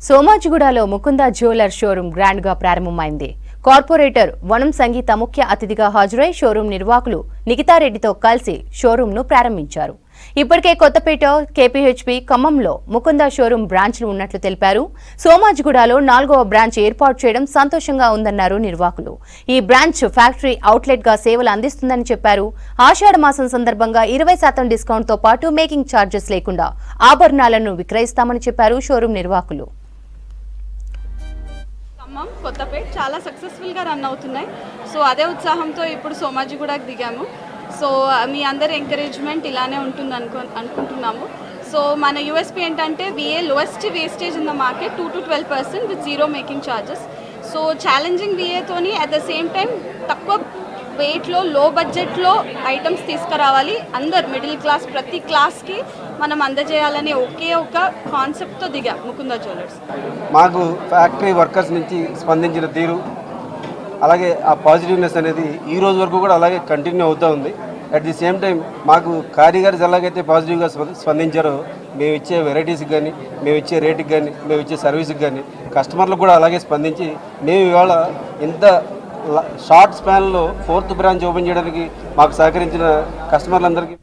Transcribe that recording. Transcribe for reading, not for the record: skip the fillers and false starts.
సోమాజిగూడలో Mukunda jeweller showroom grand గా ప్రారంభమైంది. Corporator వనం సంగీత ముఖ్య అతిథిగా హాజరై షోరూం నిర్వాహకులు నిఖితారెడ్డితో కలిసి షోరూం ను ప్రారంభించారు. ఇప్పటికే కొత్తపేట, కేపీహెచ్పీ, ఖమ్మంలో ముకుంద షోరూం బ్రాంచ్లు ఉన్నట్లు తెలిపారు. సోమాజిగూడలో 4వ బ్రాంచ్ ఏర్పాటు చేయడం సంతోషంగా ఉందన్నారు నిర్వాహకులు. ఈ బ్రాంచ్ ఫ్యాక్టరీ అవుట్లెట్ గా సేవలు అందిస్తుందని చెప్పారు. ఆషాఢ మాసం సందర్భంగా 20% డిస్కౌంట్ తో పాటు మేకింగ్ ఛార్జెస్ లేకుండా ఆభరణాలను విక్రయిస్తామని చెప్పారు షోరూం నిర్వాహకులు. కొత్తపేట చాలా సక్సెస్ఫుల్గా రన్ అవుతున్నాయి. సో అదే ఉత్సాహంతో ఇప్పుడు సోమాజిగూడకు దిగాము. సో మీ అందరి ఎంకరేజ్మెంట్ ఇలానే ఉంటుంది అనుకుంటున్నాము. సో మన యూఎస్పీ ఏంటంటే VA lowest wastage in the market 2 to 12% with zero making charges. So challenging విఏతోని అట్ ద సేమ్ టైం తక్కువ వెయిట్లో లో బడ్జెట్లో ఐటమ్స్ తీసుకురావాలి. అందరు మిడిల్ క్లాస్ ప్రతి క్లాస్కి మనం అందజేయాలని ఒకే ఒక కాన్సెప్ట్తో దిగాం ముకుంద జ్యువెలర్స్. మాకు ఫ్యాక్టరీ వర్కర్స్ నుంచి స్పందించిన తీరు, అలాగే ఆ పాజిటివ్నెస్ అనేది ఈ రోజు వరకు కూడా అలాగే కంటిన్యూ అవుతూ ఉంది. అట్ ది సేమ్ టైం మాకు కారీగర్స్ ఎలాగైతే పాజిటివ్గా స్పందించారో మేము ఇచ్చే వెరైటీస్కి కానీ, మేము ఇచ్చే రేటుకి కానీ, మేము ఇచ్చే సర్వీస్కి కానీ కస్టమర్లకు కూడా అలాగే స్పందించి మేము ఇవాళ ఇంత షార్ట్ స్పాన్లో 4th బ్రాంచ్ ఓపెన్ చేయడానికి మాకు సహకరించిన కస్టమర్లందరికీ